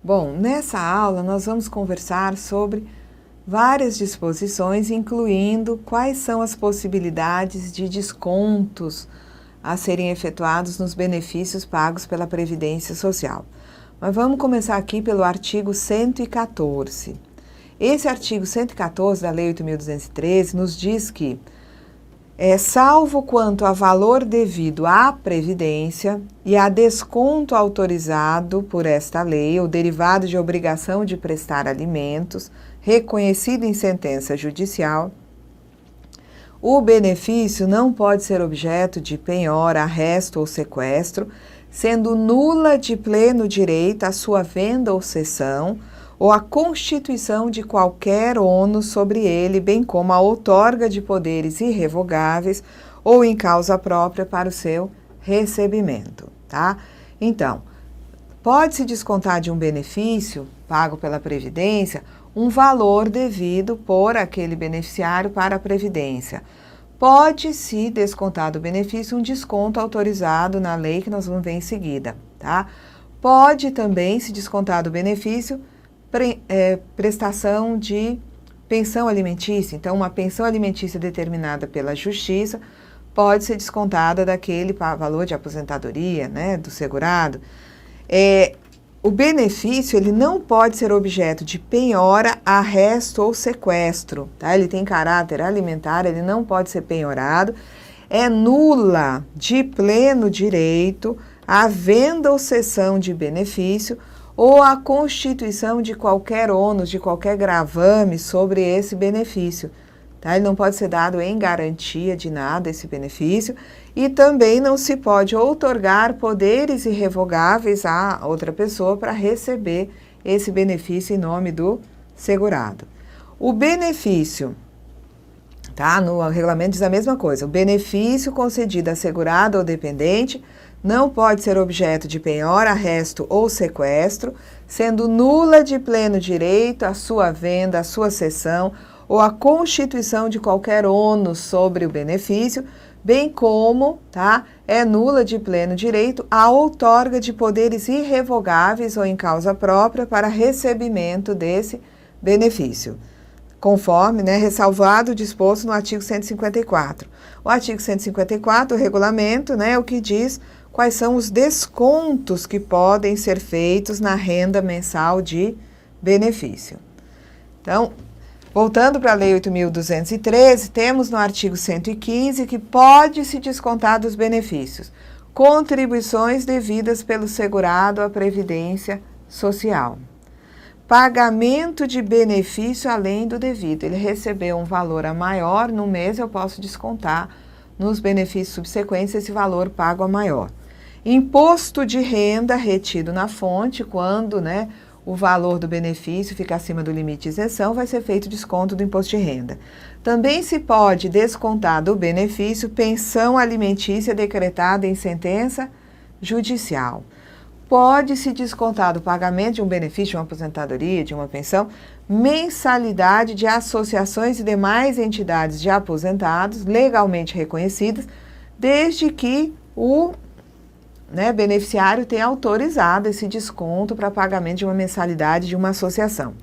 Bom, nessa aula nós vamos conversar sobre várias disposições, incluindo quais são as possibilidades de descontos a serem efetuados nos benefícios pagos pela Previdência Social. Mas vamos começar aqui pelo artigo 114. Esse artigo 114 da Lei 8.213 nos diz que salvo quanto a valor devido à Previdência e a desconto autorizado por esta lei ou derivado de obrigação de prestar alimentos, reconhecido em sentença judicial, o benefício não pode ser objeto de penhora, arresto ou sequestro, sendo nula de pleno direito a sua venda ou cessão, ou a constituição de qualquer ônus sobre ele, bem como a outorga de poderes irrevogáveis ou em causa própria para o seu recebimento, tá? Então, pode-se descontar de um benefício pago pela Previdência um valor devido por aquele beneficiário para a Previdência. Pode-se descontar do benefício um desconto autorizado na lei que nós vamos ver em seguida, tá? Pode também se descontar do benefício prestação de pensão alimentícia. Então, uma pensão alimentícia determinada pela Justiça pode ser descontada daquele valor de aposentadoria, né, do segurado. O benefício ele não pode ser objeto de penhora, arresto ou sequestro, tá? Ele tem caráter alimentar, ele não pode ser penhorado. É nula de pleno direito a venda ou cessão de benefício ou a constituição de qualquer ônus, de qualquer gravame sobre esse benefício. Tá? Ele não pode ser dado em garantia de nada, esse benefício, e também não se pode outorgar poderes irrevogáveis a outra pessoa para receber esse benefício em nome do segurado. O benefício, tá? No regulamento diz a mesma coisa, o benefício concedido a segurado ou dependente não pode ser objeto de penhora, arresto ou sequestro, sendo nula de pleno direito a sua venda, a sua cessão ou a constituição de qualquer ônus sobre o benefício, bem como, tá, é nula de pleno direito a outorga de poderes irrevogáveis ou em causa própria para recebimento desse benefício, conforme, né, ressalvado o disposto no artigo 154. O artigo 154, o regulamento, né, o que diz quais são os descontos que podem ser feitos na renda mensal de benefício. Então, voltando para a Lei 8.213, temos no artigo 115 que pode se descontar dos benefícios contribuições devidas pelo segurado à Previdência Social. Pagamento de benefício além do devido. Ele recebeu um valor a maior, no mês eu posso descontar nos benefícios subsequentes esse valor pago a maior. Imposto de renda retido na fonte, quando, né, o valor do benefício fica acima do limite de isenção, vai ser feito desconto do imposto de renda. Também se pode descontar do benefício pensão alimentícia decretada em sentença judicial. Pode-se descontar do pagamento de um benefício, de uma aposentadoria, de uma pensão, mensalidade de associações e demais entidades de aposentados legalmente reconhecidas, desde que o beneficiário tenha autorizado esse desconto para pagamento de uma mensalidade de uma associação.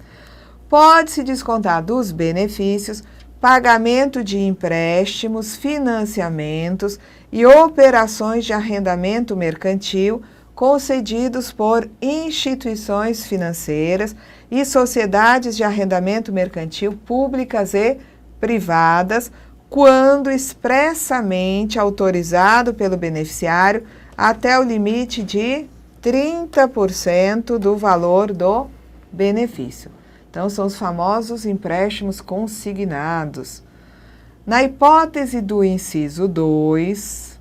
Pode-se descontar dos benefícios pagamento de empréstimos, financiamentos e operações de arrendamento mercantil concedidos por instituições financeiras e sociedades de arrendamento mercantil públicas e privadas, quando expressamente autorizado pelo beneficiário até o limite de 30% do valor do benefício. Então, são os famosos empréstimos consignados. Na hipótese do inciso 2,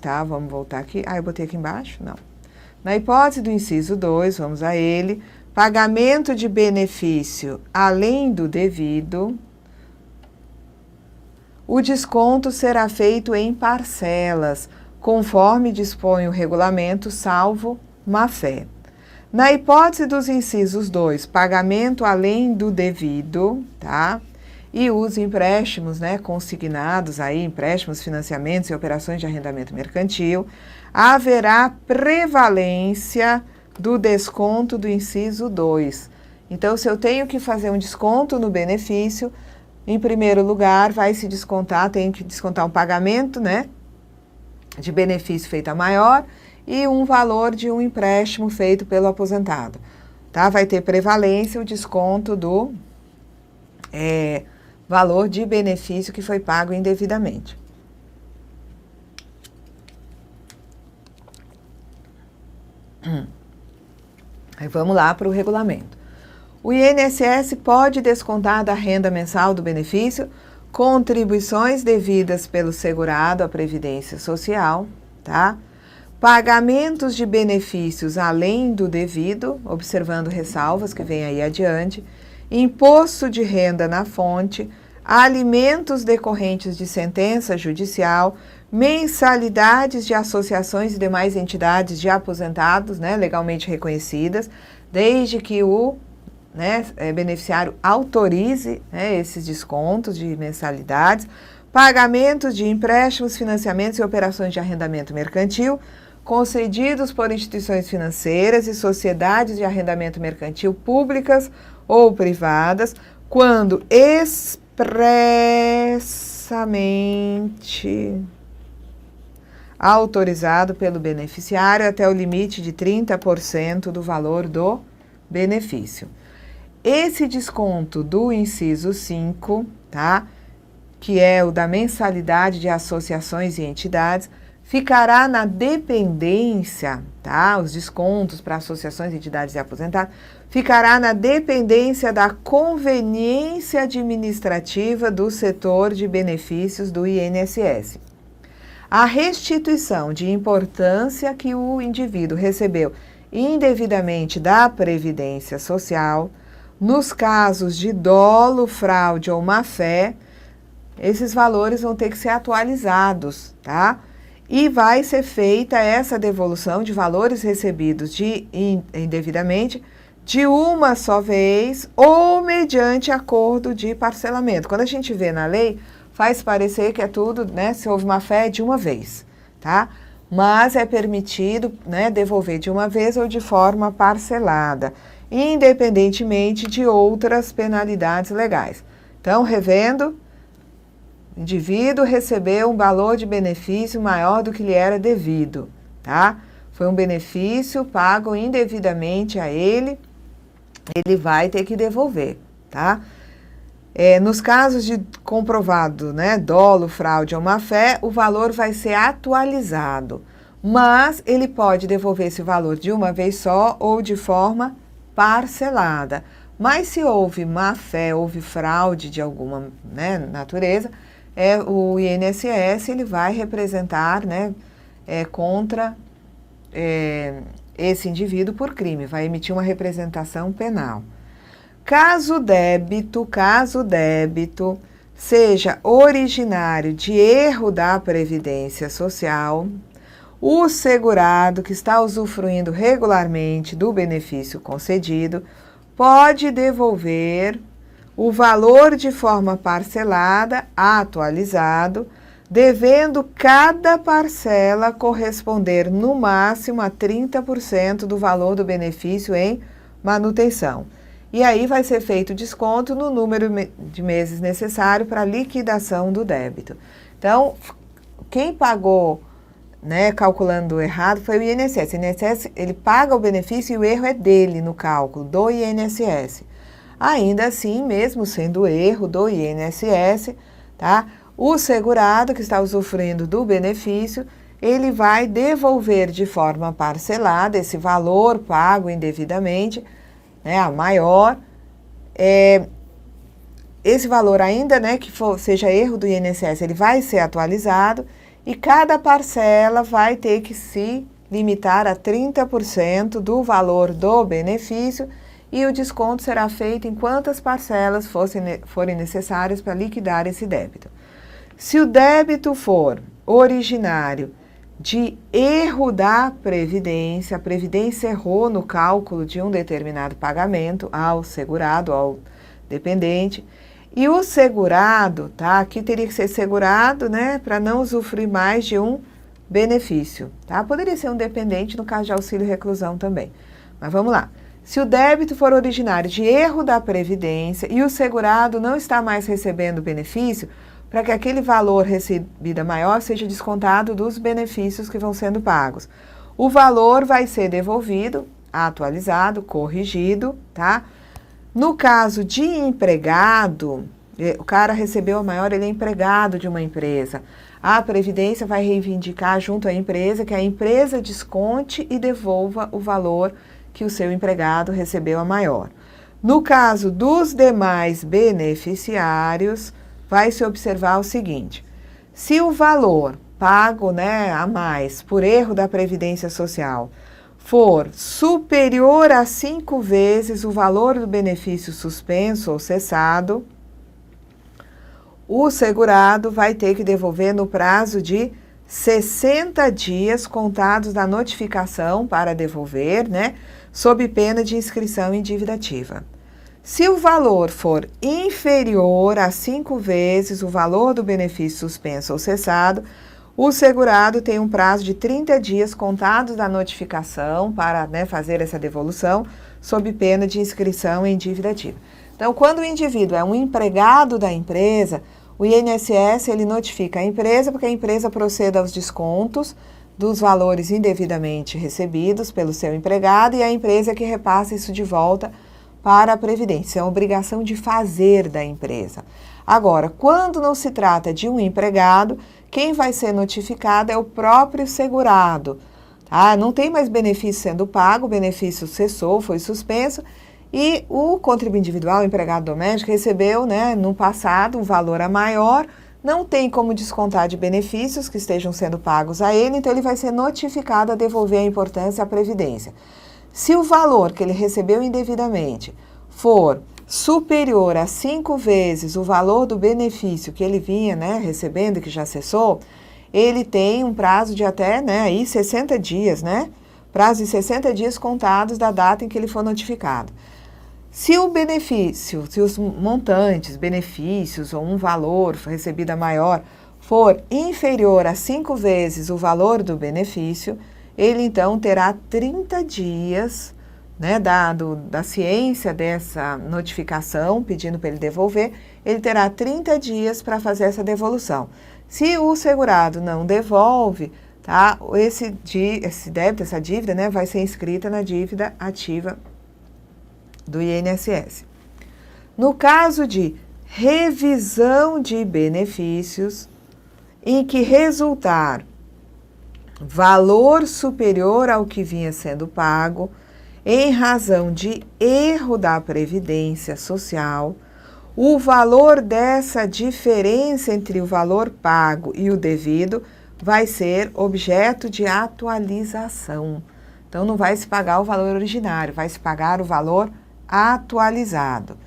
tá? Vamos voltar aqui. Eu botei aqui embaixo? Não. Na hipótese do inciso 2, vamos a ele, pagamento de benefício além do devido, o desconto será feito em parcelas, conforme dispõe o regulamento, salvo má-fé. Na hipótese dos incisos 2, pagamento além do devido, tá? E os empréstimos, né, consignados aí, empréstimos, financiamentos e operações de arrendamento mercantil, haverá prevalência do desconto do inciso 2. Então, se eu tenho que fazer um desconto no benefício, em primeiro lugar, vai se descontar, tenho que descontar um pagamento, né, de benefício feito a maior e um valor de um empréstimo feito pelo aposentado. Tá? Vai ter prevalência o desconto do valor de benefício que foi pago indevidamente. Aí vamos lá para o regulamento. O INSS pode descontar da renda mensal do benefício contribuições devidas pelo segurado à Previdência Social, tá? Pagamentos de benefícios além do devido, observando ressalvas que vem aí adiante, imposto de renda na fonte, alimentos decorrentes de sentença judicial, mensalidades de associações e demais entidades de aposentados, né, legalmente reconhecidas, desde que o beneficiário autorize, né, esses descontos de mensalidades, pagamentos de empréstimos, financiamentos e operações de arrendamento mercantil, concedidos por instituições financeiras e sociedades de arrendamento mercantil públicas ou privadas, quando expressamente autorizado pelo beneficiário até o limite de 30% do valor do benefício. Esse desconto do inciso 5, tá? Que é o da mensalidade de associações e entidades, ficará na dependência, tá? Os descontos para associações, entidades e aposentados, ficará na dependência da conveniência administrativa do setor de benefícios do INSS. A restituição de importância que o indivíduo recebeu indevidamente da Previdência Social, nos casos de dolo, fraude ou má-fé, esses valores vão ter que ser atualizados, tá? E vai ser feita essa devolução de valores recebidos indevidamente de uma só vez ou mediante acordo de parcelamento. Quando a gente vê na lei, faz parecer que é tudo, né, se houve má-fé, de uma vez, tá? Mas é permitido, né, devolver de uma vez ou de forma parcelada, independentemente de outras penalidades legais. Então, revendo, o indivíduo recebeu um valor de benefício maior do que lhe era devido, tá? Foi um benefício pago indevidamente a ele, ele vai ter que devolver, tá? Nos casos de comprovado, né, dolo, fraude ou má-fé, o valor vai ser atualizado, mas ele pode devolver esse valor de uma vez só ou de forma parcelada. Mas se houve má-fé, houve fraude de alguma, né, natureza, o INSS ele vai representar, né, contra esse indivíduo por crime, vai emitir uma representação penal. Caso débito seja originário de erro da Previdência Social, o segurado que está usufruindo regularmente do benefício concedido pode devolver o valor de forma parcelada, atualizado, devendo cada parcela corresponder no máximo a 30% do valor do benefício em manutenção. E aí vai ser feito desconto no número de meses necessário para a liquidação do débito. Então, quem pagou, né, calculando errado foi o INSS. O INSS, ele paga o benefício e o erro é dele no cálculo, do INSS. Ainda assim, mesmo sendo erro do INSS, tá, o segurado que está usufruindo do benefício, ele vai devolver de forma parcelada esse valor pago indevidamente, né, a maior, esse valor ainda, né, que seja erro do INSS, ele vai ser atualizado e cada parcela vai ter que se limitar a 30% do valor do benefício e o desconto será feito em quantas parcelas forem necessárias para liquidar esse débito. Se o débito for originário de erro da Previdência, a Previdência errou no cálculo de um determinado pagamento ao segurado, ao dependente, e o segurado, tá? Aqui teria que ser segurado, né, para não usufruir mais de um benefício, tá? Poderia ser um dependente no caso de auxílio reclusão também. Mas vamos lá. Se o débito for originário de erro da Previdência e o segurado não está mais recebendo o benefício, para que aquele valor recebido maior seja descontado dos benefícios que vão sendo pagos. O valor vai ser devolvido, atualizado, corrigido, tá? No caso de empregado, o cara recebeu a maior, ele é empregado de uma empresa. A Previdência vai reivindicar junto à empresa que a empresa desconte e devolva o valor que o seu empregado recebeu a maior. No caso dos demais beneficiários, vai se observar o seguinte: se o valor pago, né, a mais por erro da Previdência Social for superior a 5 vezes o valor do benefício suspenso ou cessado, o segurado vai ter que devolver no prazo de 60 dias contados da notificação para devolver, né, sob pena de inscrição em dívida ativa. Se o valor for inferior a 5 vezes o valor do benefício suspenso ou cessado, o segurado tem um prazo de 30 dias contados da notificação para, né, fazer essa devolução, sob pena de inscrição em dívida ativa. Então, quando o indivíduo é um empregado da empresa, o INSS ele notifica a empresa para que a empresa proceda aos descontos dos valores indevidamente recebidos pelo seu empregado e a empresa que repassa isso de volta para a Previdência. É uma obrigação de fazer da empresa. Agora, quando não se trata de um empregado, quem vai ser notificado é o próprio segurado. Tá? Não tem mais benefício sendo pago, o benefício cessou, foi suspenso, e o contribuinte individual, o empregado doméstico, recebeu, né, no passado um valor a maior, não tem como descontar de benefícios que estejam sendo pagos a ele, então ele vai ser notificado a devolver a importância à Previdência. Se o valor que ele recebeu indevidamente for superior a 5 vezes o valor do benefício que ele vinha, né, recebendo e que já cessou, ele tem um prazo de até, né, aí 60 dias, né? Prazo de 60 dias contados da data em que ele for notificado. Se o benefício, se os montantes, benefícios ou um valor recebido a maior for inferior a 5 vezes o valor do benefício, ele então terá 30 dias, né, da ciência dessa notificação, pedindo para ele devolver, ele terá 30 dias para fazer essa devolução. Se o segurado não devolve, tá, esse débito, essa dívida, né, vai ser inscrita na dívida ativa do INSS. No caso de revisão de benefícios, em que resultar valor superior ao que vinha sendo pago, em razão de erro da Previdência Social, o valor dessa diferença entre o valor pago e o devido vai ser objeto de atualização. Então, não vai se pagar o valor originário, vai se pagar o valor atualizado.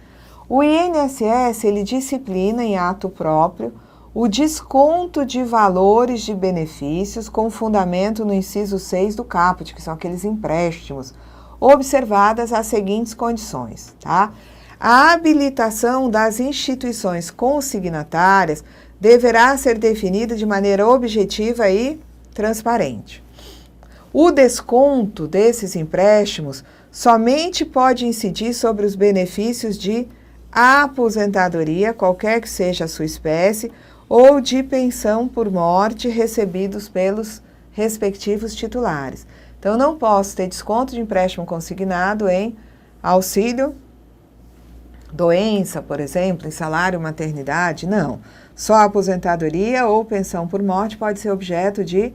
O INSS, ele disciplina em ato próprio o desconto de valores de benefícios com fundamento no inciso 6 do caput, que são aqueles empréstimos, observadas as seguintes condições, tá? A habilitação das instituições consignatárias deverá ser definida de maneira objetiva e transparente. O desconto desses empréstimos somente pode incidir sobre os benefícios de aposentadoria, qualquer que seja a sua espécie, ou de pensão por morte recebidos pelos respectivos titulares. Então, não posso ter desconto de empréstimo consignado em auxílio, doença, por exemplo, em salário, maternidade, não. Só aposentadoria ou pensão por morte pode ser objeto de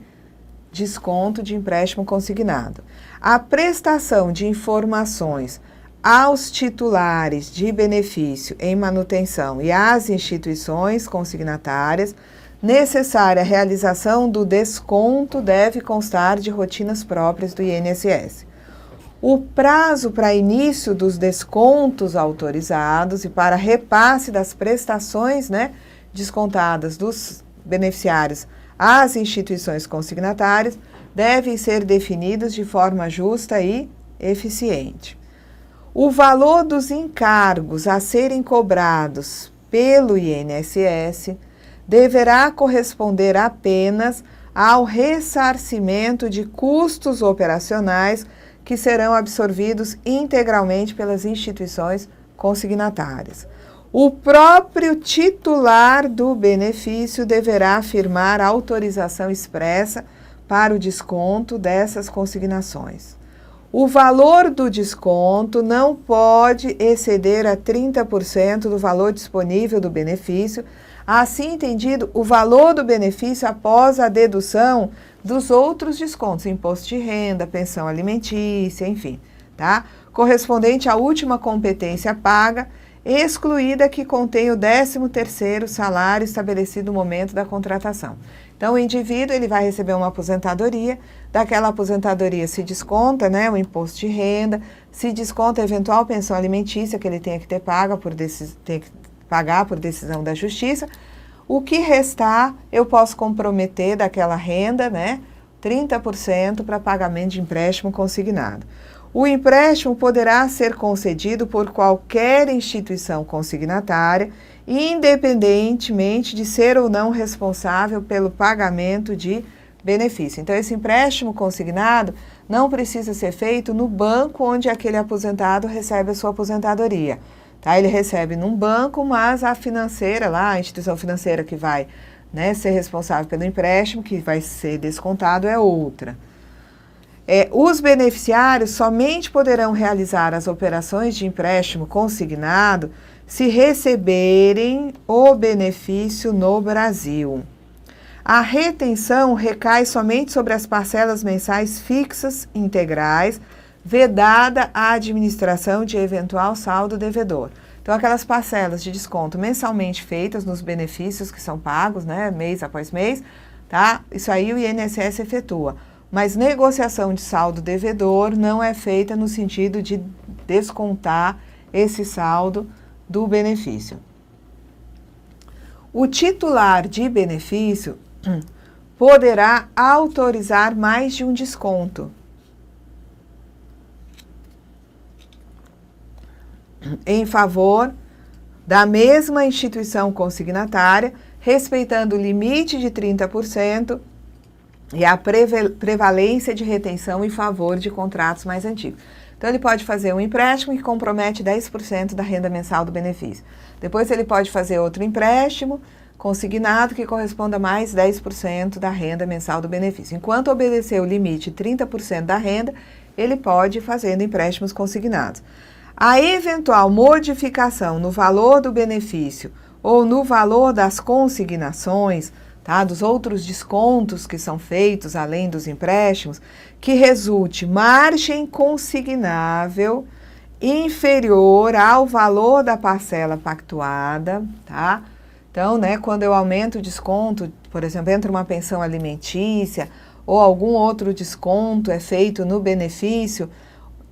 desconto de empréstimo consignado. A prestação de informações aos titulares de benefício em manutenção e às instituições consignatárias, necessária realização do desconto deve constar de rotinas próprias do INSS. O prazo para início dos descontos autorizados e para repasse das prestações, né, descontadas dos beneficiários às instituições consignatárias devem ser definidos de forma justa e eficiente. O valor dos encargos a serem cobrados pelo INSS deverá corresponder apenas ao ressarcimento de custos operacionais que serão absorvidos integralmente pelas instituições consignatárias. O próprio titular do benefício deverá afirmar a autorização expressa para o desconto dessas consignações. O valor do desconto não pode exceder a 30% do valor disponível do benefício, assim entendido o valor do benefício após a dedução dos outros descontos, imposto de renda, pensão alimentícia, enfim, tá? Correspondente à última competência paga, excluída que contém o 13º salário estabelecido no momento da contratação. Então, o indivíduo ele vai receber uma aposentadoria, daquela aposentadoria se desconta, né, o imposto de renda, se desconta a eventual pensão alimentícia que ele tenha que ter paga pagar por decisão da justiça. O que restar, eu posso comprometer daquela renda, né, 30% para pagamento de empréstimo consignado. O empréstimo poderá ser concedido por qualquer instituição consignatária, independentemente de ser ou não responsável pelo pagamento de benefício. Então, esse empréstimo consignado não precisa ser feito no banco onde aquele aposentado recebe a sua aposentadoria. Tá? Ele recebe num banco, mas a financeira lá, a instituição financeira que vai, né, ser responsável pelo empréstimo, que vai ser descontado, é outra. Os beneficiários somente poderão realizar as operações de empréstimo consignado se receberem o benefício no Brasil. A retenção recai somente sobre as parcelas mensais fixas integrais, vedada a administração de eventual saldo devedor. Então, aquelas parcelas de desconto mensalmente feitas nos benefícios que são pagos, né, mês após mês, tá? Isso aí o INSS efetua. Mas negociação de saldo devedor não é feita no sentido de descontar esse saldo do benefício. O titular de benefício poderá autorizar mais de um desconto em favor da mesma instituição consignatária, respeitando o limite de 30% e a prevalência de retenção em favor de contratos mais antigos. Então, ele pode fazer um empréstimo que compromete 10% da renda mensal do benefício. Depois, ele pode fazer outro empréstimo consignado que corresponda a mais 10% da renda mensal do benefício. Enquanto obedecer o limite 30% da renda, ele pode ir fazendo empréstimos consignados. A eventual modificação no valor do benefício ou no valor das consignações, tá, dos outros descontos que são feitos além dos empréstimos, que resulte margem consignável inferior ao valor da parcela pactuada, tá? Então, né, quando eu aumento o desconto, por exemplo, entra uma pensão alimentícia ou algum outro desconto é feito no benefício,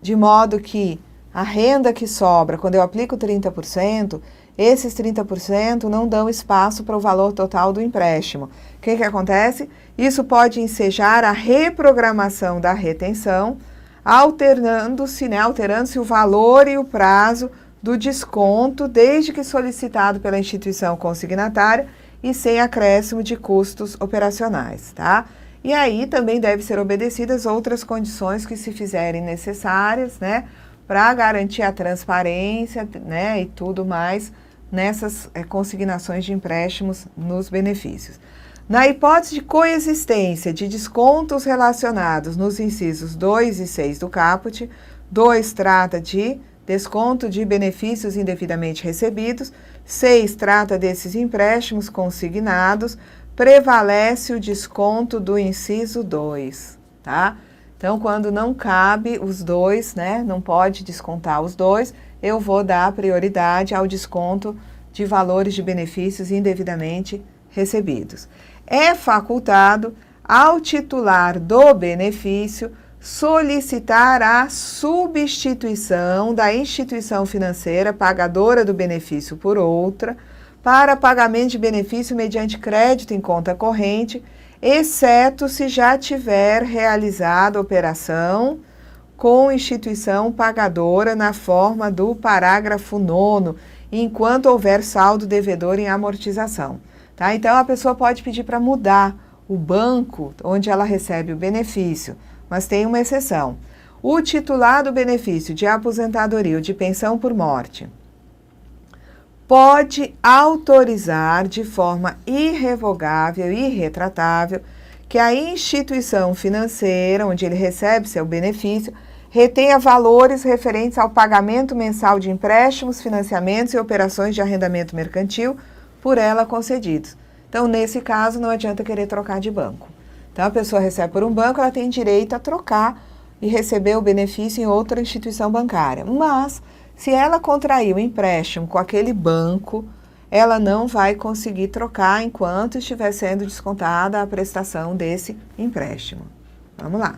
de modo que a renda que sobra, quando eu aplico 30%, esses 30% não dão espaço para o valor total do empréstimo. O que acontece? Isso pode ensejar a reprogramação da retenção, alterando-se, né, alterando-se o valor e o prazo do desconto, desde que solicitado pela instituição consignatária e sem acréscimo de custos operacionais, tá? E aí também deve ser obedecidas outras condições que se fizerem necessárias, né, para garantir a transparência, né, e tudo mais nessas consignações de empréstimos nos benefícios. Na hipótese de coexistência de descontos relacionados nos incisos 2 e 6 do caput, 2 trata de desconto de benefícios indevidamente recebidos, 6 trata desses empréstimos consignados, prevalece o desconto do inciso 2, tá? Então, quando não cabe os dois, né, não pode descontar os dois, eu vou dar prioridade ao desconto de valores de benefícios indevidamente recebidos. É facultado ao titular do benefício solicitar a substituição da instituição financeira pagadora do benefício por outra para pagamento de benefício mediante crédito em conta corrente, exceto se já tiver realizado operação com instituição pagadora na forma do parágrafo 9º, enquanto houver saldo devedor em amortização. Tá? Então, a pessoa pode pedir para mudar o banco onde ela recebe o benefício, mas tem uma exceção. o titular do benefício de aposentadoria ou de pensão por morte pode autorizar de forma irrevogável e irretratável que a instituição financeira onde ele recebe seu benefício retenha valores referentes ao pagamento mensal de empréstimos, financiamentos e operações de arrendamento mercantil por ela concedidos. Então, nesse caso, não adianta querer trocar de banco. Então, a pessoa recebe por um banco, ela tem direito a trocar e receber o benefício em outra instituição bancária. Mas, se ela contrair um empréstimo com aquele banco, ela não vai conseguir trocar enquanto estiver sendo descontada a prestação desse empréstimo. Vamos lá.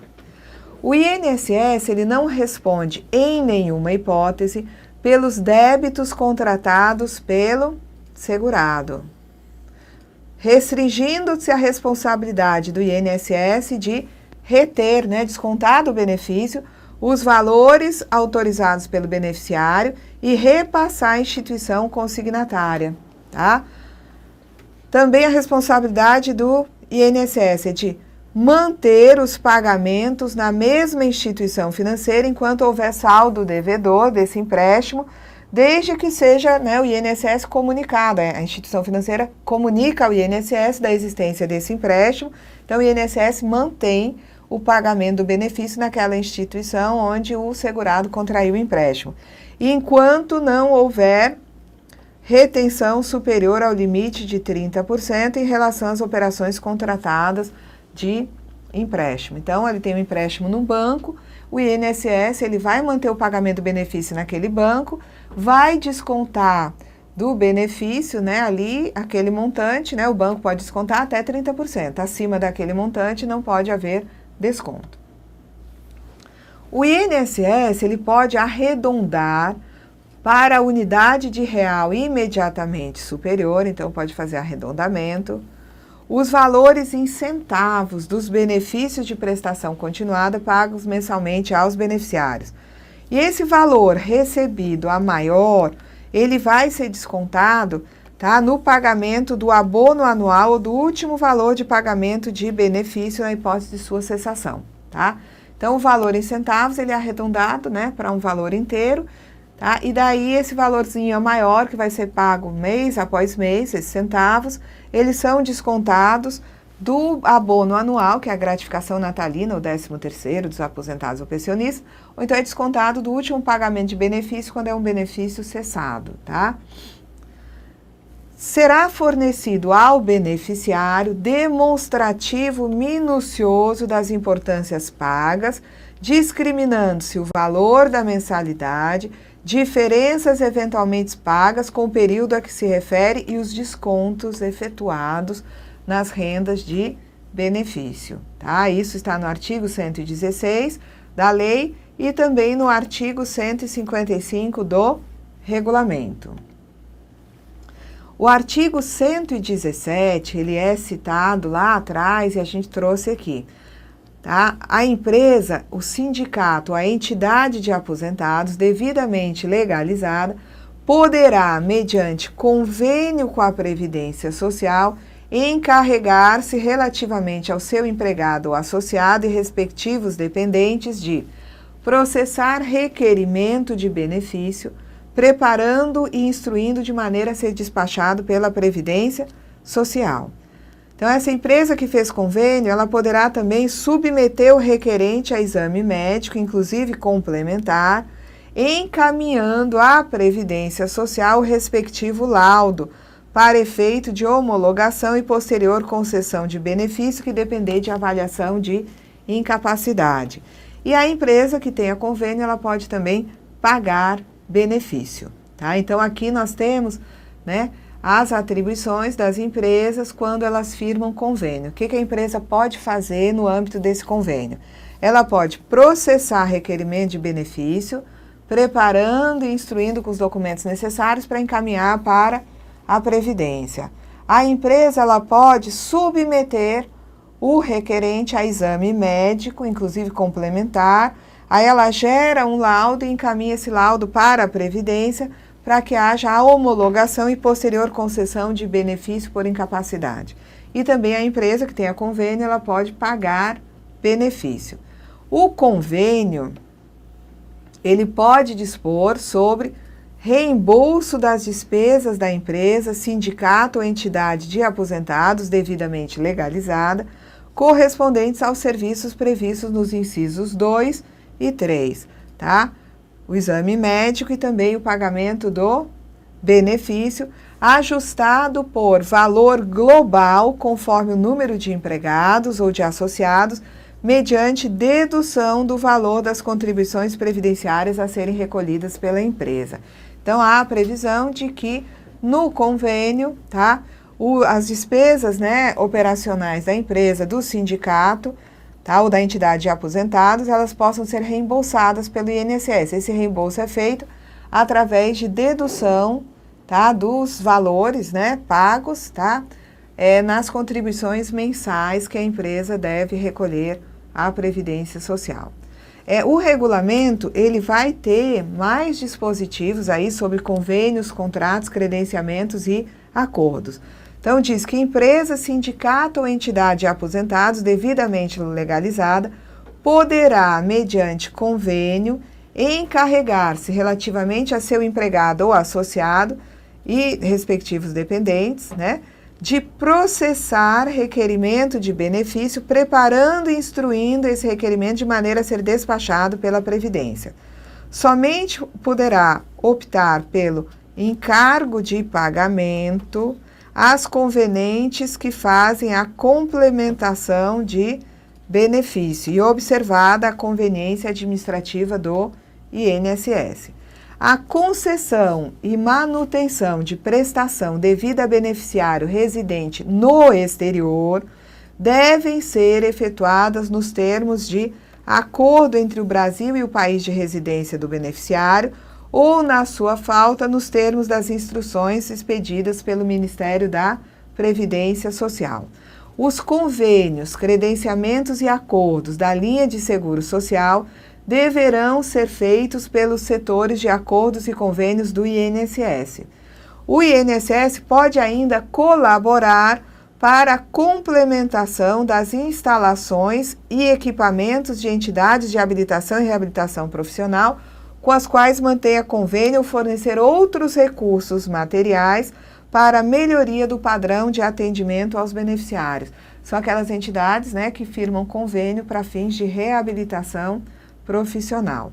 O INSS ele não responde em nenhuma hipótese pelos débitos contratados pelo segurado, restringindo-se a responsabilidade do INSS de reter, descontar do benefício, os valores autorizados pelo beneficiário e repassar à instituição consignatária, tá? Também a responsabilidade do INSS é de manter os pagamentos na mesma instituição financeira enquanto houver saldo devedor desse empréstimo, desde que seja o INSS comunicado. A instituição financeira comunica ao INSS da existência desse empréstimo, então o INSS mantém o pagamento do benefício naquela instituição onde o segurado contraiu o empréstimo. E enquanto não houver retenção superior ao limite de 30% em relação às operações contratadas de empréstimo. Então, ele tem um empréstimo num banco, o INSS ele vai manter o pagamento do benefício naquele banco, vai descontar do benefício, ali, aquele montante, o banco pode descontar até 30%. Acima daquele montante não pode haver desconto. O INSS ele pode arredondar para a unidade de real imediatamente superior, então pode fazer arredondamento, os valores em centavos dos benefícios de prestação continuada pagos mensalmente aos beneficiários. E esse valor recebido a maior, ele vai ser descontado no pagamento do abono anual ou do último valor de pagamento de benefício na hipótese de sua cessação, tá? Então, o valor em centavos, ele é arredondado, para um valor inteiro, tá? E daí, esse valorzinho maior, que vai ser pago mês após mês, esses centavos, eles são descontados do abono anual, que é a gratificação natalina, o 13º dos aposentados ou pensionistas, ou então é descontado do último pagamento de benefício, quando é um benefício cessado, tá? Será fornecido ao beneficiário demonstrativo minucioso das importâncias pagas, discriminando-se o valor da mensalidade, diferenças eventualmente pagas com o período a que se refere e os descontos efetuados nas rendas de benefício, tá? Isso está no artigo 116 da lei e também no artigo 155 do regulamento. O artigo 117, ele é citado lá atrás e a gente trouxe aqui, tá? A empresa, o sindicato, a entidade de aposentados devidamente legalizada poderá, mediante convênio com a Previdência Social, encarregar-se relativamente ao seu empregado ou associado e respectivos dependentes de processar requerimento de benefício, preparando e instruindo de maneira a ser despachado pela Previdência Social. Então, essa empresa que fez convênio, ela poderá também submeter o requerente a exame médico, inclusive complementar, encaminhando à Previdência Social o respectivo laudo, para efeito de homologação e posterior concessão de benefício que depender de avaliação de incapacidade. E a empresa que tenha convênio, ela pode também pagar benefício, tá? Então, aqui nós temos, as atribuições das empresas quando elas firmam convênio. O que a empresa pode fazer no âmbito desse convênio? Ela pode processar requerimento de benefício, preparando e instruindo com os documentos necessários para encaminhar para a Previdência. A empresa ela pode submeter o requerente a exame médico, inclusive complementar. Aí ela gera um laudo e encaminha esse laudo para a Previdência para que haja a homologação e posterior concessão de benefício por incapacidade. E também a empresa que tenha convênio, ela pode pagar benefício. O convênio, ele pode dispor sobre reembolso das despesas da empresa, sindicato ou entidade de aposentados devidamente legalizada, correspondentes aos serviços previstos nos incisos 2 e 3, tá? O exame médico e também o pagamento do benefício, ajustado por valor global, conforme o número de empregados ou de associados, mediante dedução do valor das contribuições previdenciárias a serem recolhidas pela empresa. Então, há a previsão de que no convênio, tá, as despesas, né, operacionais da empresa, do sindicato, tá, ou da entidade de aposentados, elas possam ser reembolsadas pelo INSS. Esse reembolso é feito através de dedução, tá, dos valores, né, pagos, tá, nas contribuições mensais que a empresa deve recolher à Previdência Social. O regulamento, ele vai ter mais dispositivos aí sobre convênios, contratos, credenciamentos e acordos. Então, diz que empresa, sindicato ou entidade de aposentados devidamente legalizada poderá, mediante convênio, encarregar-se relativamente a seu empregado ou associado e respectivos dependentes, né, de processar requerimento de benefício, preparando e instruindo esse requerimento de maneira a ser despachado pela Previdência. Somente poderá optar pelo encargo de pagamento às convenientes que fazem a complementação de benefício e observada a conveniência administrativa do INSS. A concessão e manutenção de prestação devida a beneficiário residente no exterior devem ser efetuadas nos termos de acordo entre o Brasil e o país de residência do beneficiário ou, na sua falta, nos termos das instruções expedidas pelo Ministério da Previdência Social. Os convênios, credenciamentos e acordos da linha de seguro social deverão ser feitos pelos setores de acordos e convênios do INSS. O INSS pode ainda colaborar para a complementação das instalações e equipamentos de entidades de habilitação e reabilitação profissional com as quais mantenha convênio ou fornecer outros recursos materiais para a melhoria do padrão de atendimento aos beneficiários. São aquelas entidades, né, que firmam convênio para fins de reabilitação profissional.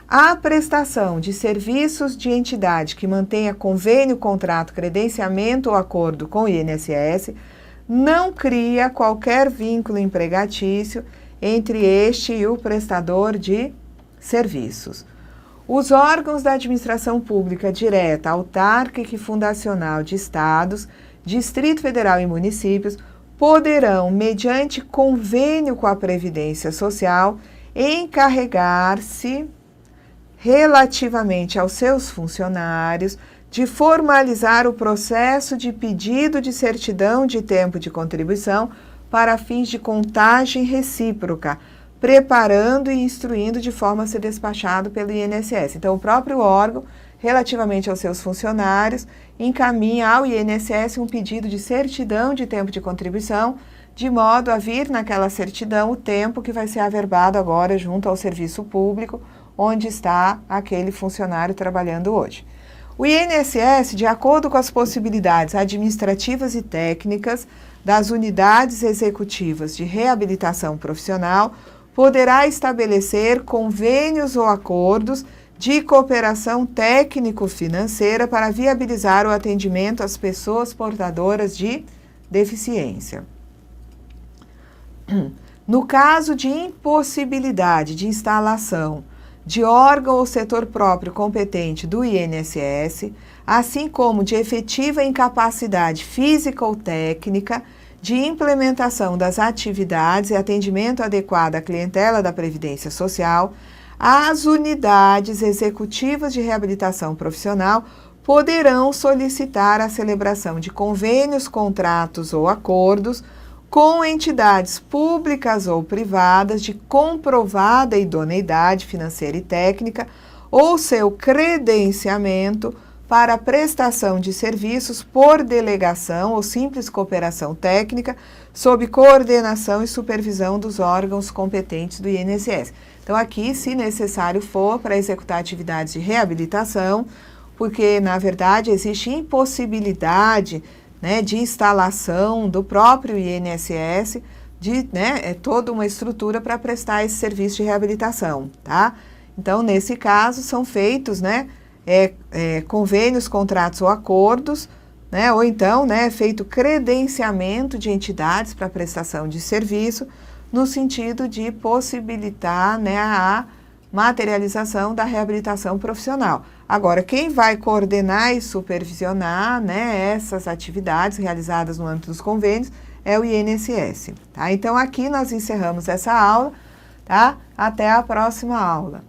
A prestação de serviços de entidade que mantenha convênio, contrato, credenciamento ou acordo com o INSS não cria qualquer vínculo empregatício entre este e o prestador de serviços. Os órgãos da administração pública direta, autárquica e fundacional de estados, Distrito Federal e municípios poderão, mediante convênio com a Previdência Social, encarregar-se relativamente aos seus funcionários de formalizar o processo de pedido de certidão de tempo de contribuição para fins de contagem recíproca, preparando e instruindo de forma a ser despachado pelo INSS. Então, o próprio órgão, relativamente aos seus funcionários, encaminha ao INSS um pedido de certidão de tempo de contribuição, de modo a vir naquela certidão o tempo que vai ser averbado agora junto ao serviço público, onde está aquele funcionário trabalhando hoje. O INSS, de acordo com as possibilidades administrativas e técnicas das unidades executivas de reabilitação profissional, poderá estabelecer convênios ou acordos de cooperação técnico-financeira para viabilizar o atendimento às pessoas portadoras de deficiência. No caso de impossibilidade de instalação de órgão ou setor próprio competente do INSS, assim como de efetiva incapacidade física ou técnica de implementação das atividades e atendimento adequado à clientela da Previdência Social, as unidades executivas de reabilitação profissional poderão solicitar a celebração de convênios, contratos ou acordos com entidades públicas ou privadas de comprovada idoneidade financeira e técnica ou seu credenciamento para a prestação de serviços por delegação ou simples cooperação técnica sob coordenação e supervisão dos órgãos competentes do INSS. Então, aqui, se necessário for, para executar atividades de reabilitação, porque, na verdade, existe impossibilidade, né, de instalação do próprio INSS, é toda uma estrutura para prestar esse serviço de reabilitação, tá? Então, nesse caso, são feitos, né, convênios, contratos ou acordos, né, ou então, né, feito credenciamento de entidades para prestação de serviço, no sentido de possibilitar, né, a materialização da reabilitação profissional. Agora, quem vai coordenar e supervisionar, né, essas atividades realizadas no âmbito dos convênios é o INSS. Tá? Então, aqui nós encerramos essa aula. Tá? Até a próxima aula.